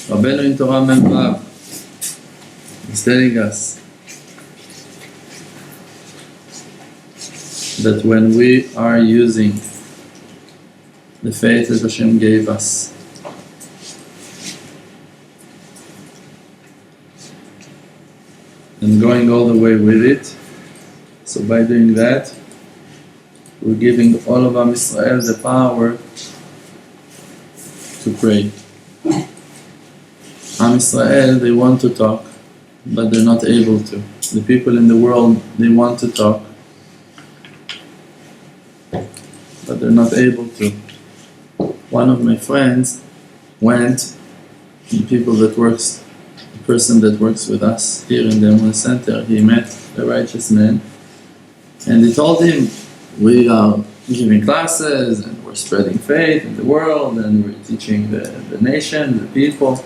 Rabbeinu in Torah Memvav is telling us that when we are using the faith that Hashem gave us and going all the way with it, so by doing that we're giving all of Am Yisrael the power to pray. Am Yisrael, they want to talk, but they're not able to. The people in the world, they want to talk, but they're not able to. One of my friends went, the person that works with us here in the Emunah Center, he met a righteous man and he told him, we are giving classes and we're spreading faith in the world and we're teaching the nation, the people.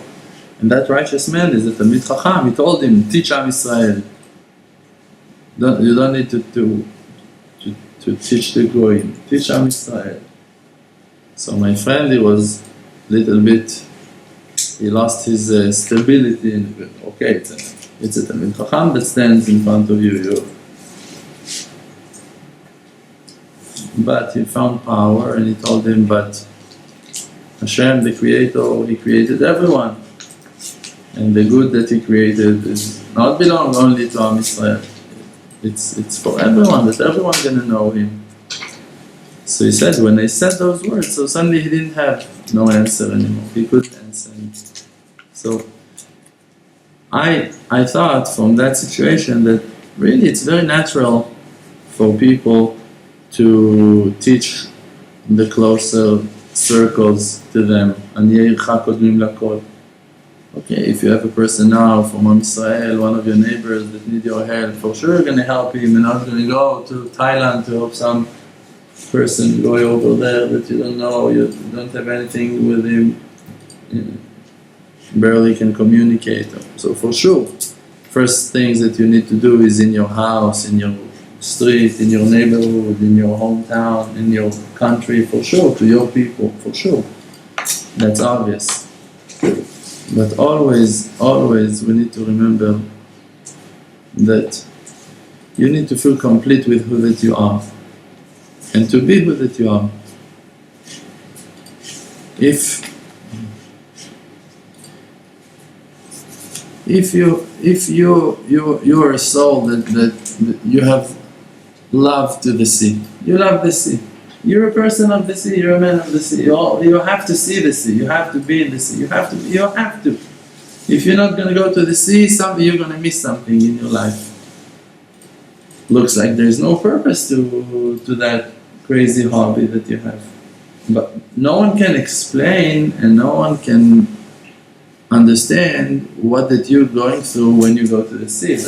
And that righteous man is a Talmid Chacham. He told him, teach Am Yisrael. You don't need to teach the Goyim, teach Am Yisrael. So my friend, he was a little bit, he lost his stability in it. Okay, it's a Talmid Chacham that stands in front of you. But he found power and he told him, but Hashem, the Creator, He created everyone. And the good that He created is not belong only to Am Yisrael. It's for everyone, that everyone's going to know Him. So he said, when I said those words, so suddenly he didn't have no answer anymore. He couldn't answer. So I thought from that situation that really it's very natural for people to teach the closer circles to them. Okay, if you have a person now from Am Yisrael, one of your neighbors that need your help, for sure you're going to help him. You're not going to go to Thailand to help some person going over there that you don't know, you don't have anything with him, you barely can communicate. So for sure, first things that you need to do is in your house, in your street, in your neighborhood, in your hometown, in your country, for sure, to your people, for sure. That's obvious. But always we need to remember that you need to feel complete with who that you are and to be who that you are. If you are a soul that you have love to the sea, you love the sea. You're a person of the sea, you're a man of the sea. You have to see the sea, you have to be in the sea, you have to. If you're not going to go to the sea, you're going to miss something in your life. Looks like there's no purpose to that crazy hobby that you have. But no one can explain and no one can understand what that you're going through when you go to the sea.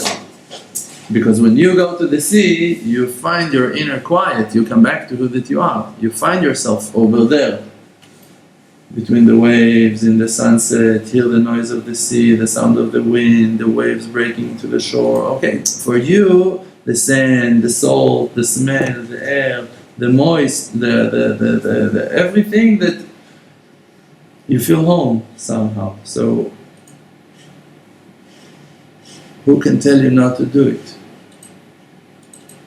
Because when you go to the sea, you find your inner quiet, you come back to who that you are. You find yourself over there, between the waves, in the sunset, hear the noise of the sea, the sound of the wind, the waves breaking to the shore. Okay, for you, the sand, the salt, the smell, the air, the moist, the everything that you feel home somehow. So who can tell you not to do it?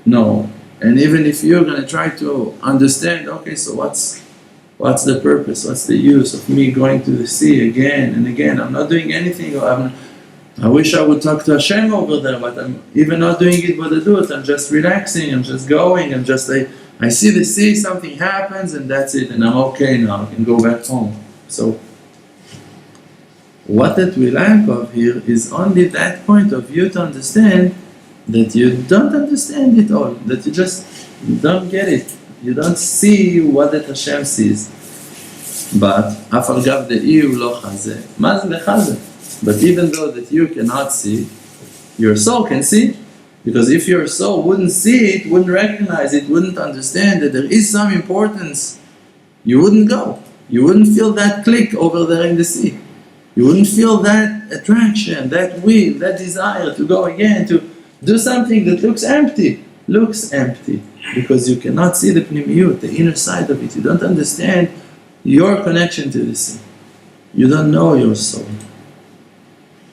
No. And even if you're going to try to understand, okay, so what's the purpose? What's the use of me going to the sea again and again? I'm not doing anything. I wish I would talk to Hashem over there, but I'm even not doing it but I do it. I'm just relaxing, I'm just going, I see the sea, something happens and that's it, and I'm okay now, I can go back home. So what that we lack of here is only that point of view to understand that you don't understand it all, that you just don't get it. You don't see what that Hashem sees. But but even though that you cannot see, your soul can see. Because if your soul wouldn't see it, wouldn't recognize it, wouldn't understand that there is some importance, you wouldn't go. You wouldn't feel that click over there in the sea. You wouldn't feel that attraction, that will, that desire to go again, to do something that looks empty. because you cannot see the pnimiyut, the inner side of it. You don't understand your connection to the sea. You don't know your soul.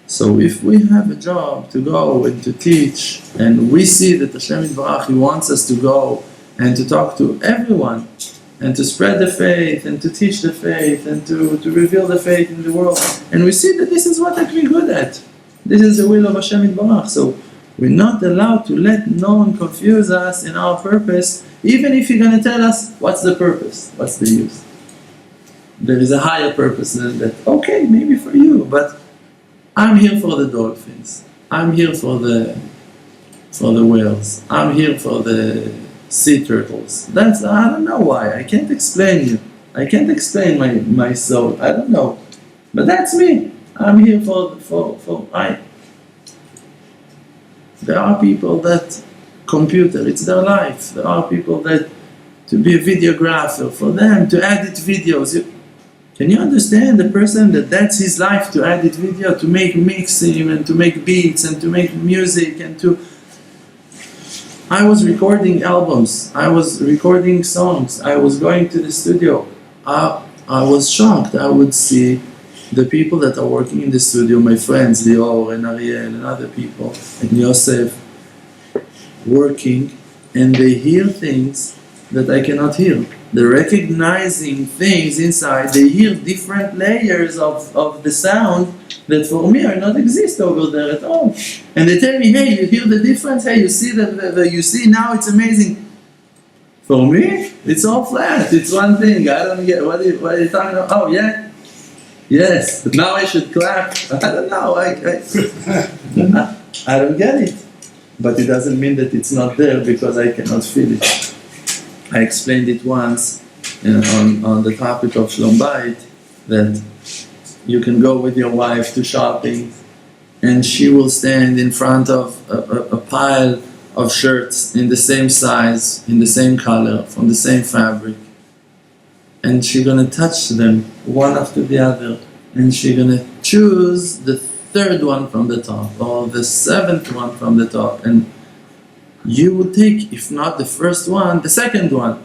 So if we have a job to go and to teach, and we see that Hashem Yitbarach, He wants us to go and to talk to everyone, and to spread the faith, and to teach the faith, and to reveal the faith in the world, and we see that this is what we're good at. This is the will of Hashem Yitbarach. So we're not allowed to let no one confuse us in our purpose, even if you're going to tell us what's the purpose, what's the use. There is a higher purpose than that. Okay, maybe for you, but I'm here for the dolphins. I'm here for the whales. I'm here for the sea turtles. I don't know why. I can't explain you. I can't explain my soul. I don't know. But that's me. I'm here There are people that computer, it's their life. There are people that to be a videographer, for them to edit videos. Can you understand the person that's his life, to edit video, to make mixing and to make beats and to make music and to... I was recording albums, I was recording songs, I was going to the studio. I was shocked. I would see the people that are working in the studio, my friends, Lior and Ariel and other people, and Yosef, working, and they hear things that I cannot hear. They're recognizing things inside, they hear different layers of the sound that for me are not exist over there at all. And they tell me, hey, you hear the difference? Hey, you see you see now, it's amazing. For me, it's all flat, it's one thing. I don't get, what are you talking about? Oh yeah? Yes, but now I should clap. I don't know, I don't get it. But it doesn't mean that it's not there because I cannot feel it. I explained it once on the topic of Shlom Bayit, that you can go with your wife to shopping and she will stand in front of a pile of shirts in the same size, in the same color, from the same fabric, and she's going to touch them one after the other, and she's going to choose the third one from the top or the seventh one from the top, and you would take, if not the first one, the second one.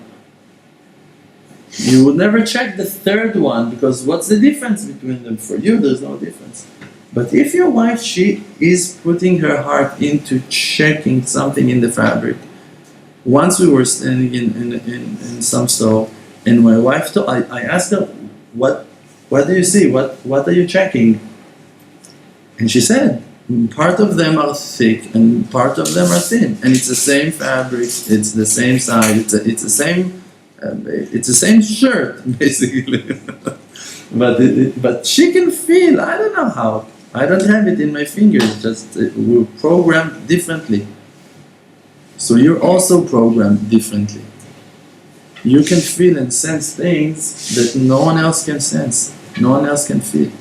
You would never check the third one, because what's the difference between them? For you, there's no difference. But if your wife, she is putting her heart into checking something in the fabric. Once we were standing in some store, and my wife told, I asked her, what do you see? What are you checking? And she said, part of them are thick and part of them are thin, and it's the same fabric, it's the same size, it's the same shirt basically. but she can feel. I don't know how. I don't have it in my fingers. Just we're programmed differently. So you're also programmed differently. You can feel and sense things that no one else can sense, no one else can feel.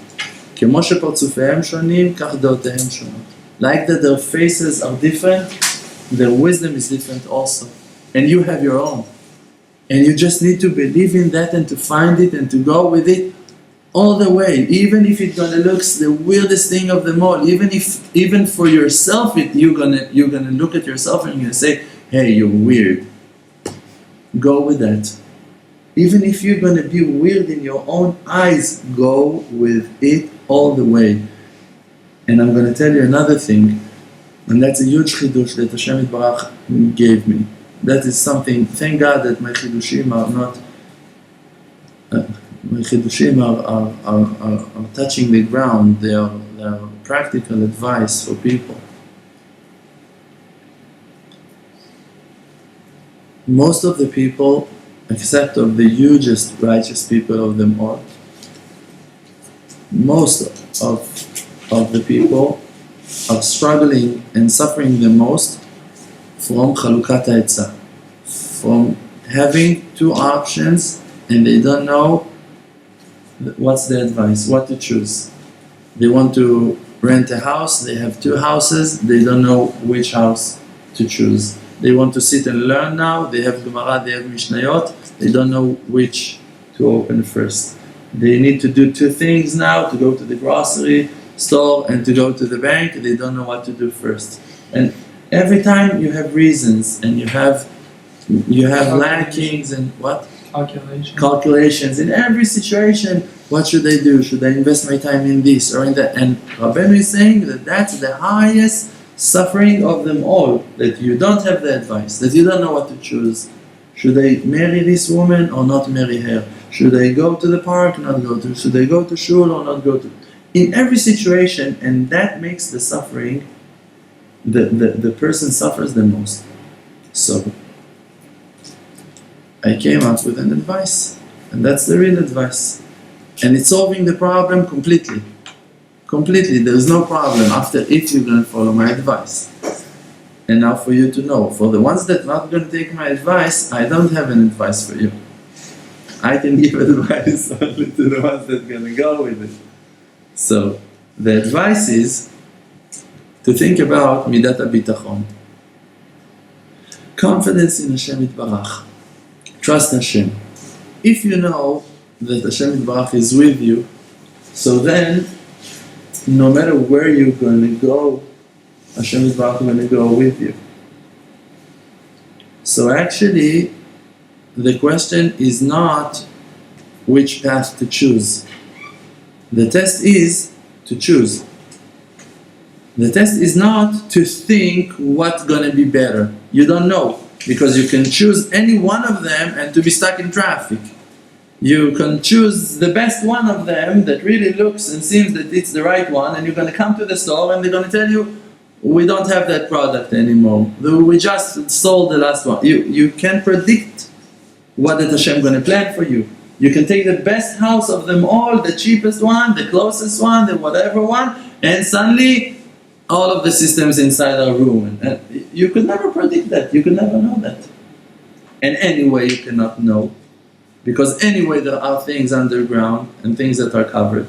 כמו שפרצופיהם שונים, כך דעותיהם שונות. Like that their faces are different, their wisdom is different also. And you have your own. And you just need to believe in that and to find it and to go with it all the way. Even if it's gonna look the weirdest thing of them all, even for yourself, you're gonna look at yourself and you're gonna say, hey, you're weird. Go with that. Even if you're going to be weird in your own eyes, go with it all the way. And I'm going to tell you another thing, and that's a huge chidush that Hashem Yitbarach gave me. That is something, thank God that my chidushim are not, my chidushim are touching the ground, they are practical advice for people. Most of the people, except of the hugest righteous people of them all, most of the people are struggling and suffering the most from chalukat ha'etzah, from having two options and they don't know what's the advice, what to choose. They want to rent a house, they have two houses, they don't know which house to choose. They want to sit and learn now, they have Gemara, they have Mishnayot, they don't know which to open first. They need to do two things now, to go to the grocery store and to go to the bank, they don't know what to do first. And every time you have reasons and you have You have lackings and what? Calculations. In every situation, what should I do? Should I invest my time in this or in that? And Rabbeinu is saying that that's the highest suffering of them all, that you don't have the advice, that you don't know what to choose. Should I marry this woman or not marry her? Should I go to the park, not go to? Should I go to shul or not go to? In every situation, and that makes the suffering, the person suffers the most. So, I came out with an advice, and that's the real advice. And it's solving the problem completely. Completely, there's no problem after if you're going to follow my advice. And now for you to know, for the ones that are not going to take my advice, I don't have an advice for you. I can give advice only to the ones that are going to go with it. So, the advice is to think about midat habitachon. Confidence in Hashem Yitbarach. Trust Hashem. If you know that Hashem Yitbarach is with you, so then, no matter where you're going to go, Hashem Yitbarach is going to go with you. So actually, the question is not which path to choose. The test is to choose. The test is not to think what's going to be better. You don't know, because you can choose any one of them and to be stuck in traffic. You can choose the best one of them that really looks and seems that it's the right one, and you're going to come to the store and they're going to tell you, we don't have that product anymore. We just sold the last one. You can't predict what is Hashem going to plan for you. You can take the best house of them all, the cheapest one, the closest one, the whatever one, and suddenly all of the systems inside are ruined. And you could never predict that. You could never know that. And anyway, you cannot know. Because anyway, there are things underground and things that are covered.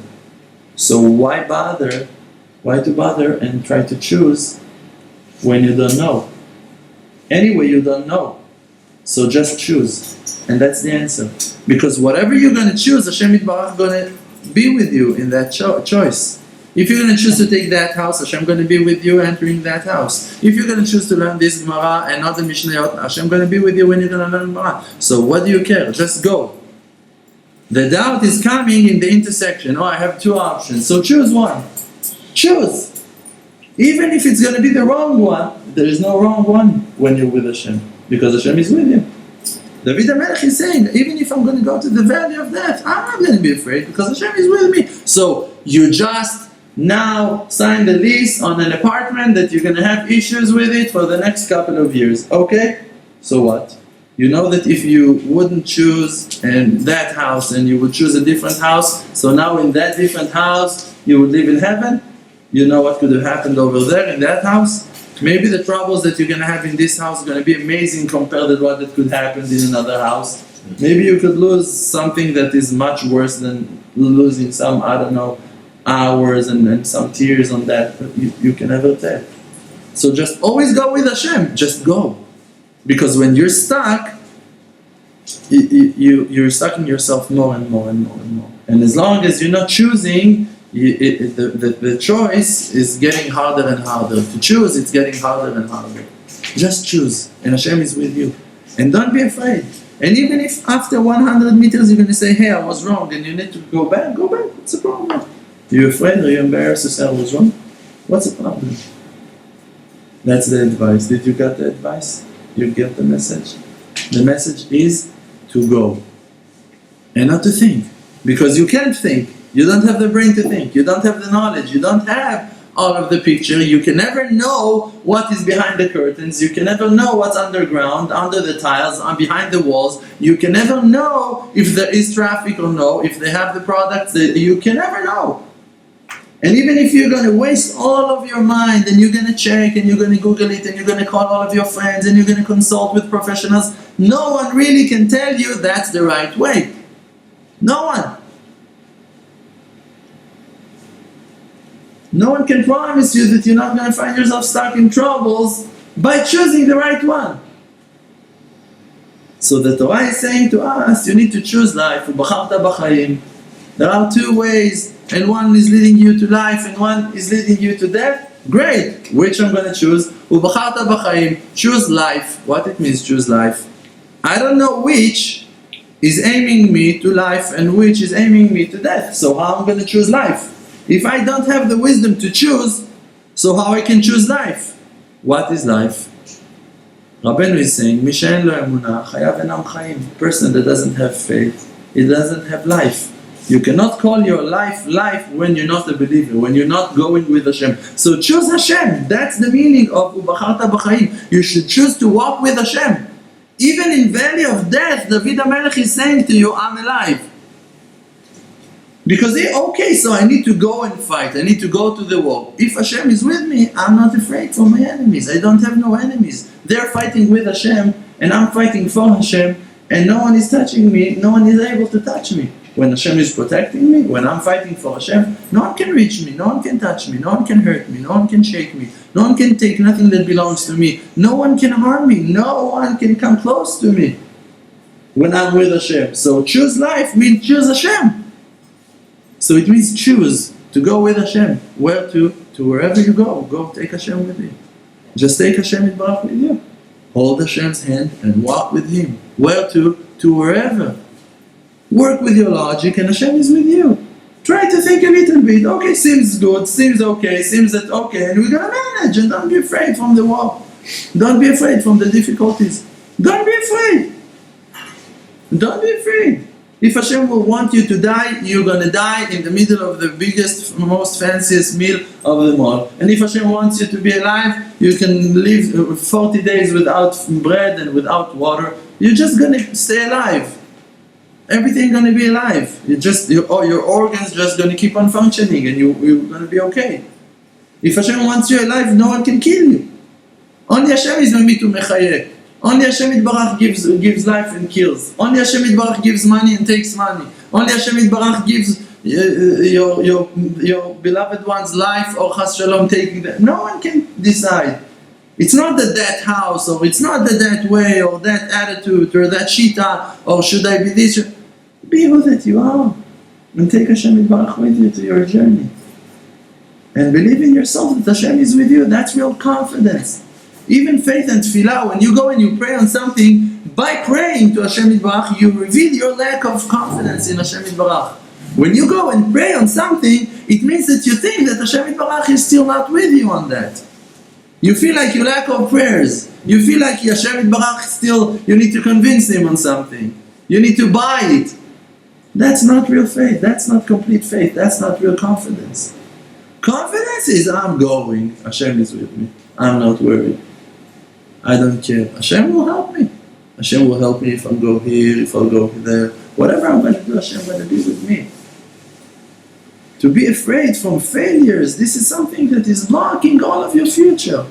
So why bother? Why to bother and try to choose when you don't know? Anyway, you don't know. So just choose. And that's the answer. Because whatever you're going to choose, Hashem Yitbarach is going to be with you in that choice. If you're going to choose to take that house, Hashem is going to be with you entering that house. If you're going to choose to learn this Gemara and not the Mishnayot, Hashem is going to be with you when you're going to learn Gemara. So what do you care? Just go. The doubt is coming in the intersection. Oh, I have two options. So choose one. Choose. Even if it's going to be the wrong one, there is no wrong one when you're with Hashem. Because Hashem is with you. David HaMelech is saying, even if I'm going to go to the valley of death, I'm not going to be afraid because Hashem is with me. So you just now sign the lease on an apartment that you're going to have issues with it for the next couple of years. Okay? So what? You know that if you wouldn't choose that house and you would choose a different house, so now in that different house you would live in heaven? You know what could have happened over there in that house? Maybe the troubles that you're going to have in this house are going to be amazing compared to what that could happen in another house. Maybe you could lose something that is much worse than losing some, I don't know, hours and some tears on that. But you can never tell. So just always go with Hashem. Just go. Because when you're stuck, you're stuck in yourself more and more and more and more. And as long as you're not choosing, the choice is getting harder and harder. To choose, it's getting harder and harder. Just choose, and Hashem is with you. And don't be afraid. And even if after 100 meters you're going to say, hey, I was wrong, and you need to go back, go back. What's the problem? Are you afraid? Are you embarrassed to say I was wrong? What's the problem? That's the advice. Did you get the advice? You get the message? The message is to go. And not to think. Because you can't think. You don't have the brain to think. You don't have the knowledge. You don't have all of the picture. You can never know what is behind the curtains. You can never know what's underground, under the tiles, behind the walls. You can never know if there is traffic or no, if they have the products. You can never know. And even if you're going to waste all of your mind and you're going to check and you're going to Google it and you're going to call all of your friends and you're going to consult with professionals, no one really can tell you that's the right way. No one. No one can promise you that you're not going to find yourself stuck in troubles by choosing the right one. So the Torah is saying to us, you need to choose life. There are two ways, and one is leading you to life and one is leading you to death. Great! Which I'm going to choose? Choose life. What it means, choose life? I don't know which is aiming me to life and which is aiming me to death. So how I'm going to choose life? If I don't have the wisdom to choose, so how I can choose life? What is life? Rabbeinu is saying, "Mi she'en lo emunah, chayav enam chaim." Person that doesn't have faith, it doesn't have life. You cannot call your life life when you're not a believer, when you're not going with Hashem. So choose Hashem. That's the meaning of Ubacharta b'chaim. You should choose to walk with Hashem. Even in valley of death, David HaMelech is saying to you, I'm alive. Because okay, so I need to go and fight, I need to go to the war. If Hashem is with me, I'm not afraid for my enemies. I don't have no enemies. They're fighting with Hashem, and I'm fighting for Hashem, and no one is touching me, no one is able to touch me. When Hashem is protecting me, when I'm fighting for Hashem, no one can reach me, no one can touch me, no one can hurt me, no one can shake me, no one can take nothing that belongs to me, no one can harm me, no one can come close to me when I'm with Hashem. So choose life means choose Hashem. So it means choose to go with Hashem. Where to? To wherever you go take Hashem with you. Just take Hashem Yitbarach with you. Hold Hashem's hand and walk with Him. Where to? To wherever. Work with your logic and Hashem is with you. Try to think a little bit. Okay, seems good, seems okay, seems that okay, and we're gonna manage, and don't be afraid from the war. Don't be afraid from the difficulties. Don't be afraid. Don't be afraid. If Hashem will want you to die, you're gonna die in the middle of the biggest, most fanciest meal of them all. And if Hashem wants you to be alive, you can live 40 days without bread and without water. You're just gonna stay alive. Everything gonna be alive. Your organs just gonna keep on functioning, and you're gonna be okay. If Hashem wants you alive, no one can kill you. Only Hashem is mamitu mechayeh. Only Hashem Yitbarach gives life and kills. Only Hashem Yitbarach gives money and takes money. Only Hashem Yitbarach gives your beloved one's life, or chas shalom taking that. No one can decide. It's not that house, or it's not that way, or that attitude, or that shita, or should I be this? Be who that you are, and take Hashem Yitbarach with you to your journey. And believe in yourself that Hashem is with you. That's real confidence. Even faith and tefillah, when you go and you pray on something, by praying to Hashem Yitbarach, you reveal your lack of confidence in Hashem Yitbarach. When you go and pray on something, it means that you think that Hashem Yitbarach is still not with you on that. You feel like you lack of prayers. You feel like Hashem Yitbarach still, you need to convince Him on something. You need to buy it. That's not real faith. That's not complete faith. That's not real confidence. Confidence is, I'm going, Hashem is with me. I'm not worried. I don't care. Hashem will help me. Hashem will help me if I go here, if I go there. Whatever I'm going to do, Hashem is going to be with me. To be afraid from failures, this is something that is blocking all of your future.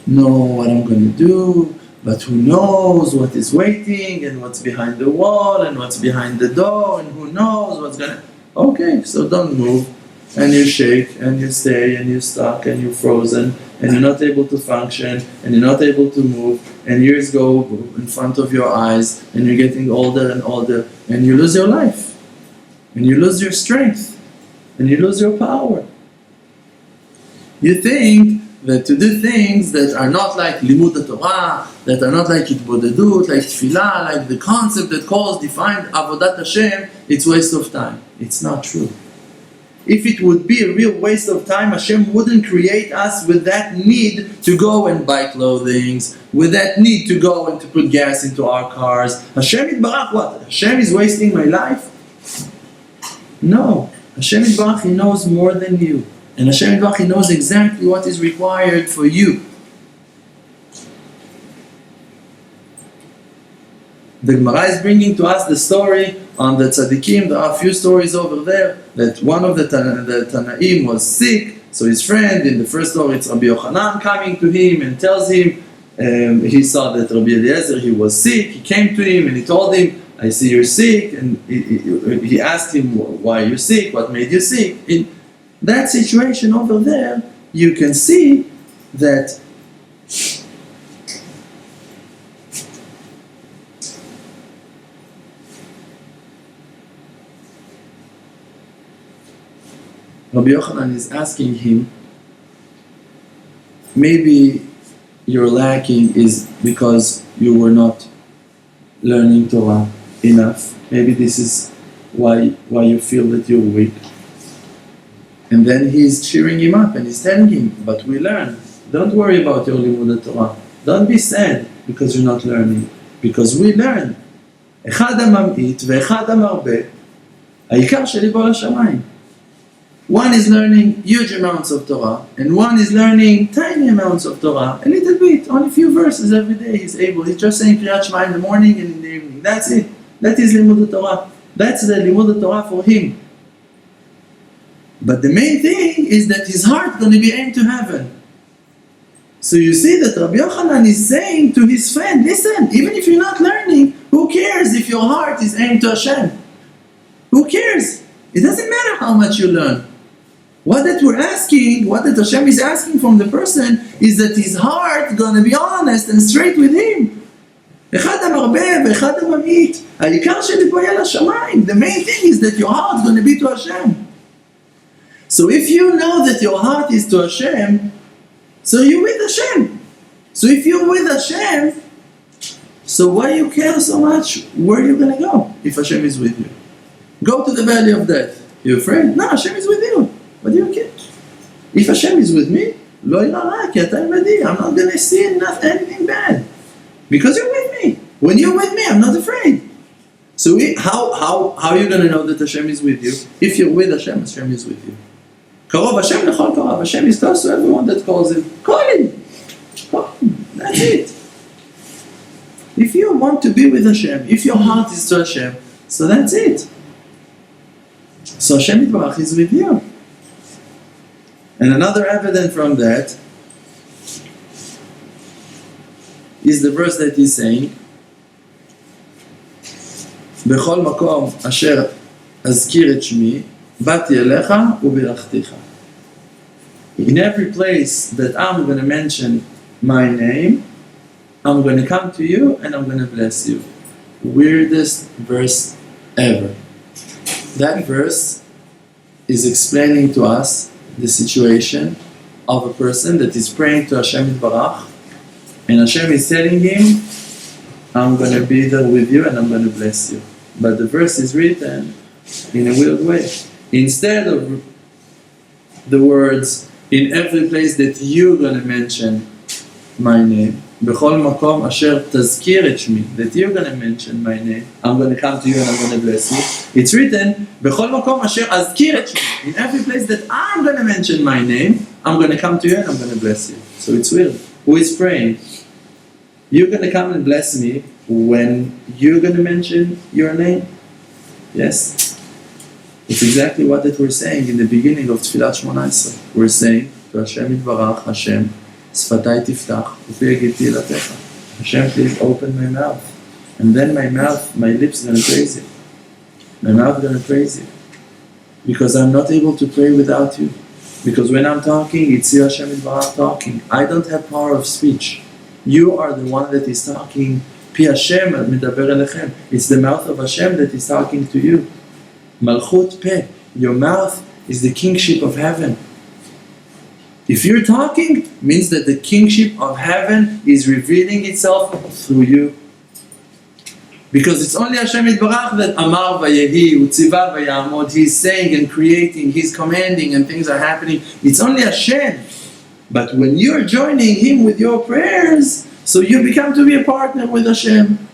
Know what I'm going to do, but who knows what is waiting, and what's behind the wall, and what's behind the door, and who knows what's going to... Okay, so don't move. And you shake, and you stay, and you're stuck, and you're frozen, and you're not able to function, and you're not able to move, and years go in front of your eyes, and you're getting older and older, and you lose your life, and you lose your strength, and you lose your power. You think that to do things that are not like limud Torah, that are not like hitbodedut, like tefillah, like the concept that calls defined avodat Hashem, it's waste of time. It's not true. If it would be a real waste of time, Hashem wouldn't create us with that need to go and buy clothing, with that need to go and to put gas into our cars. Hashem Yitbarach, what? Hashem is wasting my life? No. Hashem Yitbarach, He knows more than you. And Hashem Yitbarach, He knows exactly what is required for you. The Gemara is bringing to us the story on the tzaddikim. There are a few stories over there that one of the Tanaim was sick, so his friend, in the first story it's Rabbi Yochanan coming to him and tells him, he saw that Rabbi Eliezer, he was sick, he came to him and he told him, I see you're sick, and he asked him, why you're sick, what made you sick? In that situation over there, you can see that Rabbi Yochanan is asking him, maybe your lacking is because you were not learning Torah enough. Maybe this is why you feel that you're weak. And then he's cheering him up and he's telling him, but we learn. Don't worry about your limud Torah. Don't be sad because you're not learning. Because we learn. אחד הממעיט ואחד המרבה, העיקר שליבו לשמיים. One is learning huge amounts of Torah, and one is learning tiny amounts of Torah, a little bit, only a few verses every day he's able. He's just saying Kriyat Shema in the morning and in the evening. That's it. That is limud Torah. That's the limud Torah for him. But the main thing is that his heart is going to be aimed to heaven. So you see that Rabbi Yochanan is saying to his friend, listen, even if you're not learning, who cares if your heart is aimed to Hashem? Who cares? It doesn't matter how much you learn. What that we're asking, what that Hashem is asking from the person is that his heart is going to be honest and straight with him. אחד המרבה ואחד הממעיט, העיקר שליבו יהיה לשמיים. The main thing is that your heart is going to be to Hashem. So if you know that your heart is to Hashem, so you're with Hashem. So if you're with Hashem, so why you care so much where you're going to go if Hashem is with you? Go to the valley of death. You're afraid? No, Hashem is with you. What do you care? If Hashem is with me, לא ירא רע, כי אתה עמדי. I'm not going to see anything bad. Because you're with me. When you're with me, I'm not afraid. So how are you going to know that Hashem is with you? If you're with Hashem, Hashem is with you. קרוב Hashem לכל קרוב. Hashem is close to everyone that calls him. Call him. Call him. That's it. If you want to be with Hashem, if your heart is to Hashem, so that's it. So Hashem Yitbarach is with you. And another evidence from that is the verse that he's saying, בכל מקום אשר אזכיר את שמי, באתי אליך ובירכתיך. In every place that I'm going to mention my name, I'm going to come to you and I'm going to bless you. Weirdest verse ever. That verse is explaining to us the situation of a person that is praying to Hashem Yitbarach, and Hashem is telling him, I'm going to be there with you and I'm going to bless you. But the verse is written in a weird way. Instead of the words, in every place that you're going to mention my name, בכל מקום אשר תזכיר את שמי, that you're going to mention my name, I'm going to come to you and I'm going to bless you. It's written, בכל מקום אשר אזכיר את שמי, in every place that I'm going to mention my name, I'm going to come to you and I'm going to bless you. So it's weird. Who is praying? You're going to come and bless me when you're going to mention your name? Yes. It's exactly what that we're saying in the beginning of Tfilat Shmona Esrei. We're saying to Hashem Yitbarach, Hashem, שפתיי תפתח, ופי יגיד תהילתך. Hashem, please open my mouth. And then my lips are going to praise you. My mouth is going to praise you. Because I'm not able to pray without you. Because when I'm talking, it's you, Hashem Yitbarach, talking. I don't have power of speech. You are the one that is talking. Pi Hashem medaber elechem. It's the mouth of Hashem that is talking to you. Malchut peh. Your mouth is the kingship of heaven. If you're talking, means that the kingship of heaven is revealing itself through you. Because it's only Hashem Yitbarach that Amar Vayehi, Utziva Vayamod, He's saying and creating, He's commanding and things are happening. It's only Hashem. But when you're joining Him with your prayers, so you become to be a partner with Hashem.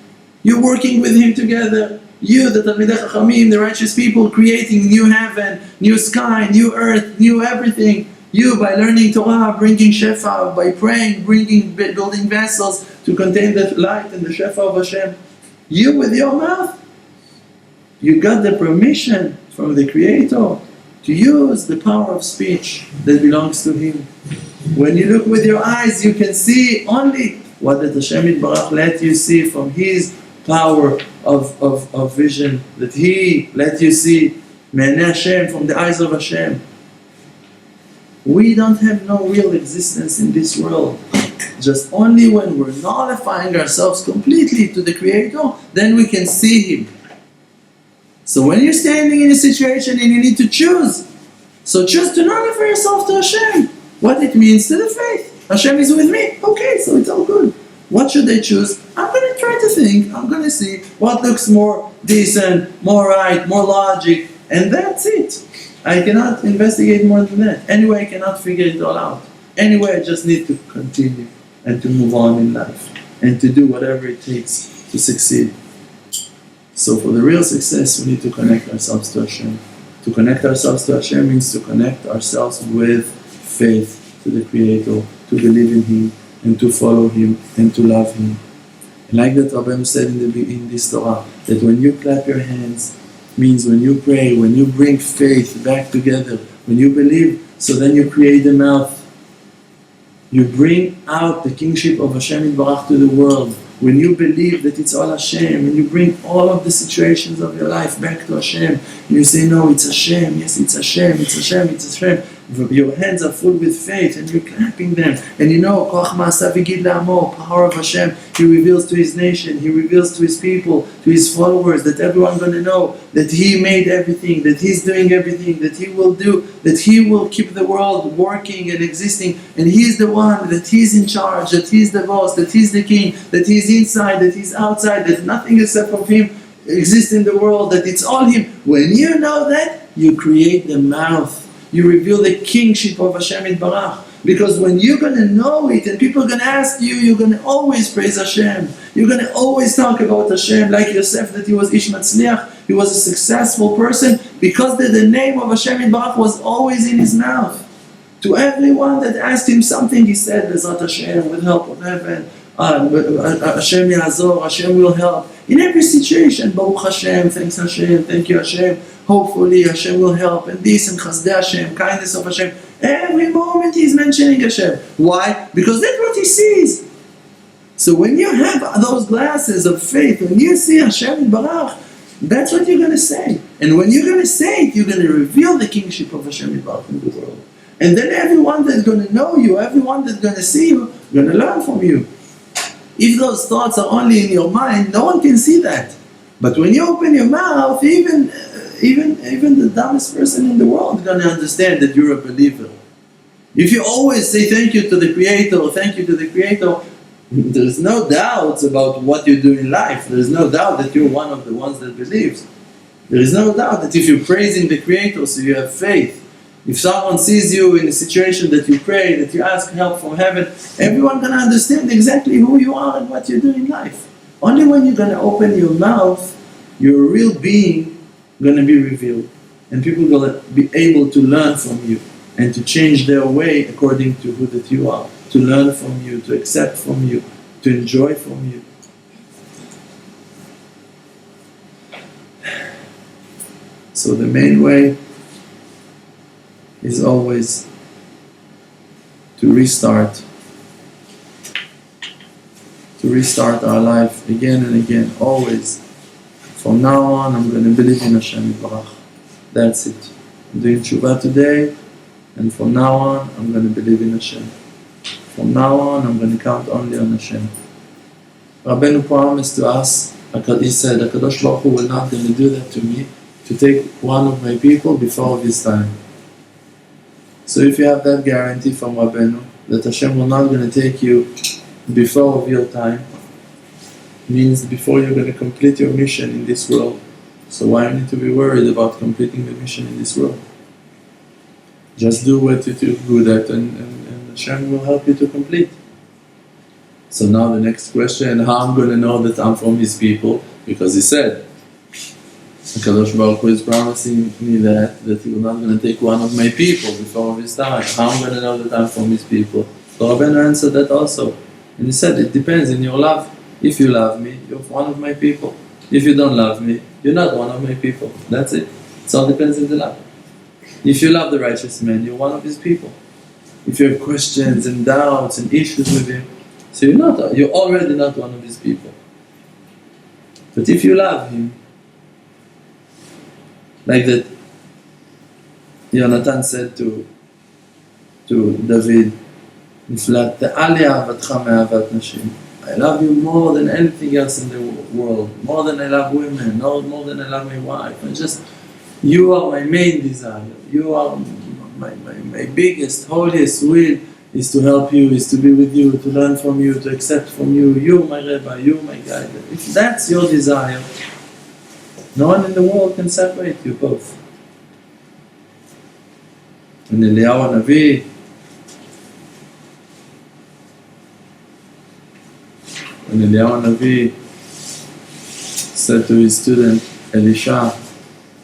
You're working with Him together. You, the Talmidei Chachamim, the righteous people, creating new heaven, new sky, new earth, new everything. You, by learning Torah, bringing Shefa, by praying, building vessels to contain the light and the Shefa of Hashem. You, with your mouth, you got the permission from the Creator to use the power of speech that belongs to Him. When you look with your eyes, you can see only what that Hashem Yitbarach let you see from His power of vision, that He let you see Me'anei Hashem, from the eyes of Hashem. We don't have no real existence in this world. Just only when we're nullifying ourselves completely to the Creator, then we can see Him. So when you're standing in a situation and you need to choose, so choose to nullify yourself to Hashem. What it means to the faith. Hashem is with me. Okay, so it's all good. What should I choose? I'm going to try to think. I'm going to see what looks more decent, more right, more logic, and that's it. I cannot investigate more than that. Anyway, I cannot figure it all out. Anyway, I just need to continue and to move on in life and to do whatever it takes to succeed. So for the real success, we need to connect ourselves to Hashem. To connect ourselves to Hashem means to connect ourselves with faith to the Creator, to believe in Him, and to follow Him, and to love Him. And like that Rabbeinu said in this Torah, that when you clap your hands, means when you pray, when you bring faith back together, when you believe, so then you create the mouth. You bring out the kingship of Hashem Yitbarach to the world. When you believe that it's all Hashem, and you bring all of the situations of your life back to Hashem, and you say, no, it's Hashem, yes, it's Hashem, it's Hashem, it's Hashem. Your hands are full with faith, and you're clapping them. And you know, Koach Ma'asav Yigid La'amo, power of Hashem, He reveals to His nation, He reveals to His people, to His followers, that everyone's going to know that He made everything, that He's doing everything, that He will do, that He will keep the world working and existing, and He's the one, that He's in charge, that He's the boss, that He's the king, that He's inside, that He's outside, that nothing except of Him exists in the world, that it's all Him. When you know that, you create the mouth. You reveal the kingship of Hashem Yitbarach. Because when you're going to know it and people are going to ask you, you're going to always praise Hashem. You're going to always talk about Hashem, like Yosef, that he was Ish Matzliach. He was a successful person because the name of Hashem Yitbarach was always in his mouth. To everyone that asked him something, he said, Bezrat Hashem, with help of heaven, Hashem Yazor, Hashem will help. In every situation, Baruch Hashem, thanks Hashem, thank you Hashem, hopefully Hashem will help, and this and Chasdei Hashem, kindness of Hashem. Every moment he's mentioning Hashem. Why? Because that's what he sees. So when you have those glasses of faith, when you see Hashem Yitbarach, that's what you're going to say. And when you're going to say it, you're going to reveal the kingship of Hashem Yitbarach in the world. And then everyone that's going to know you, everyone that's going to see you, going to learn from you. If those thoughts are only in your mind, no one can see that. But when you open your mouth, even the dumbest person in the world is going to understand that you're a believer. If you always say thank you to the Creator, thank you to the Creator, there's no doubts about what you do in life. There's no doubt that you're one of the ones that believes. There is no doubt that if you're praising the Creator, so you have faith. If someone sees you in a situation that you pray, that you ask help from heaven, everyone's going to understand exactly who you are and what you do in life. Only when you're going to open your mouth, your real being going to be revealed. And people are going to be able to learn from you and to change their way according to who that you are. To learn from you, to accept from you, to enjoy from you. So the main way is always to restart our life again and again, always. From now on, I'm going to believe in Hashem Yitbarach. That's it. I'm doing tshuva today, and from now on, I'm going to believe in Hashem. From now on, I'm going to count only on Hashem. Rabbeinu promised to us, he said, HaKadosh Baruch Hu will not going to do that to me, to take one of my people before his time. So if you have that guarantee from Rabbeinu, that Hashem will not going to take you before of your time, means before you're going to complete your mission in this world. So why you need to be worried about completing the mission in this world? Just do what you're good at and Hashem will help you to complete. So now the next question, how I'm going to know that I'm from His people? Because He said, HaKadosh Baruch Hu is promising me that He will not going to take one of my people before His time. How I'm going to know that I'm from His people? So Rabbeinu answered that also. And he said, it depends in your love. If you love me, you're one of my people. If you don't love me, you're not one of my people. That's it. It all depends in the love. If you love the righteous man, you're one of his people. If you have questions and doubts and issues with him, so you're already not one of his people. But if you love him, like that Yonatan said to David, I love you more than anything else in the world, more than I love women, more than I love my wife. And just, you are my main desire. You are my biggest, holiest will. is to help you, is to be with you, to learn from you, to accept from you, you my Rebbe, you my guide. If that's your desire, no one in the world can separate you both. When Eliyahu Navi said to his student Elisha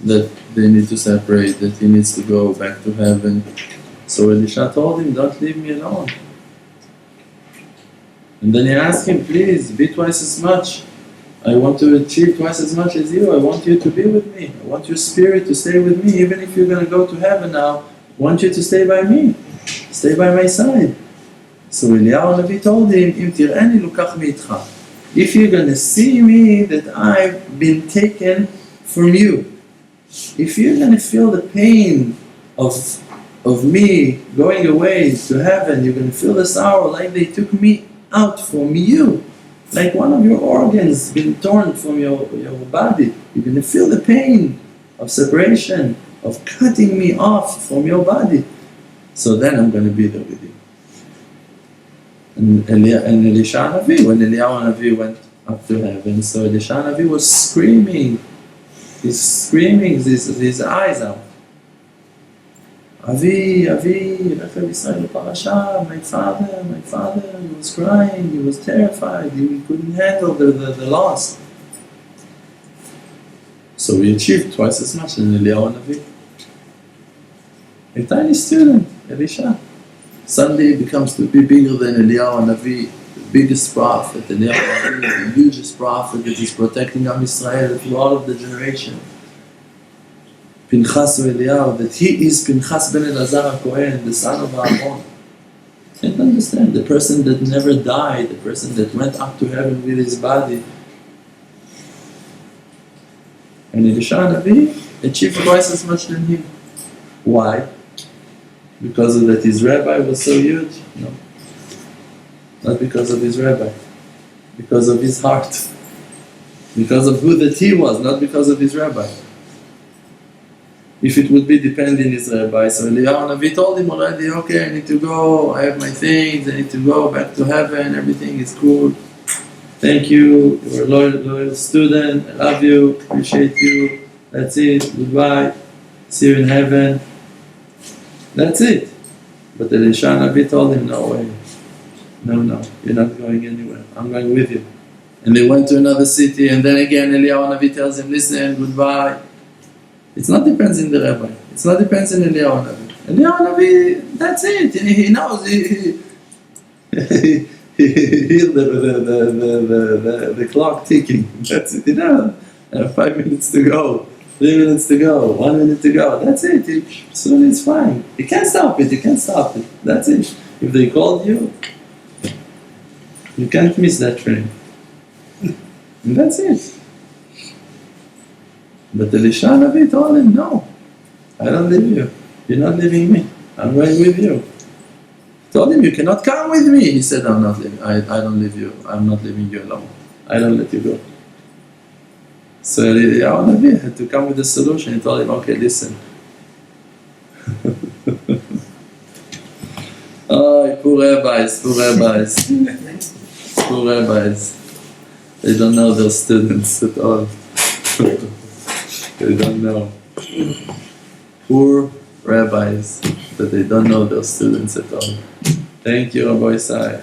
that they need to separate, that he needs to go back to heaven. So Elisha told him, don't leave me alone. And then he asked him, please, be twice as much. I want to achieve twice as much as you. I want you to be with me. I want your spirit to stay with me. Even if you're going to go to heaven now, I want you to stay by me. Stay by my side. So Eliyahu Navi told him, Im tir'ani lukach mi'itcha. If you're going to see me that I've been taken from you, if you're going to feel the pain of me going away to heaven, you're going to feel the sorrow like they took me out from you, like one of your organs been torn from your body. You're going to feel the pain of separation, of cutting me off from your body. So then I'm going to be there with you. And Elisha Navi, when Eliyahu Navi went up to heaven, so Elisha Navi was screaming. He's screaming his eyes out. Avi, Rechav Yisrael Parasha, my father, he was crying, he was terrified, he couldn't handle the loss. So we achieved twice as much than Eliyahu Navi. A tiny student, Elisha, suddenly becomes to be bigger than Eliyahu Navi, the biggest prophet, Eliyahu Navi, the hugest prophet that is protecting Am Yisrael through all of the generation. Pinchas Eliyahu, that he is Pinchas ben Elazar HaKohen, the son of Aaron. Can't understand, the person that never died, the person that went up to heaven with his body. And Elisha Navi achieved twice as much than him. Why? Because of that his rabbi was so huge? No. Not because of his rabbi. Because of his heart. Because of who that he was, not because of his rabbi. If it would be depending on his rabbi, so Eliyahu Navi told him already, okay, I need to go, I have my things, I need to go back to heaven, everything is cool. Thank you, you're a loyal student, I love you, appreciate you, that's it, goodbye, see you in heaven. That's it. But Elisha Navi told him, no way, no, you're not going anywhere, I'm going with you. And they went to another city, and then again Eliyahu Navi tells him, listen, goodbye. It's not depends on the rabbi. It's not depends on Eliyahu Navi. Eliyahu Navi, that's it. He knows. He hears the clock ticking. That's it. 5 minutes to go, 3 minutes to go, 1 minute to go. That's it. Soon it's fine. You can't stop it. You can't stop it. That's it. If they called you, you can't miss that train. And that's it. But Elisha Navi told him, no, I don't leave you. You're not leaving me. I'm going with you. He told him, you cannot come with me. He said, I'm not leaving. I don't leave you. I'm not leaving you alone. I don't let you go. So Eliyahu Navi had to come with a solution. He told him, okay, listen. Oh, poor rabbis. Poor rabbis. They don't know their students at all. They don't know. Poor rabbis that they don't know their students at all. Thank you, Rabbi Isai.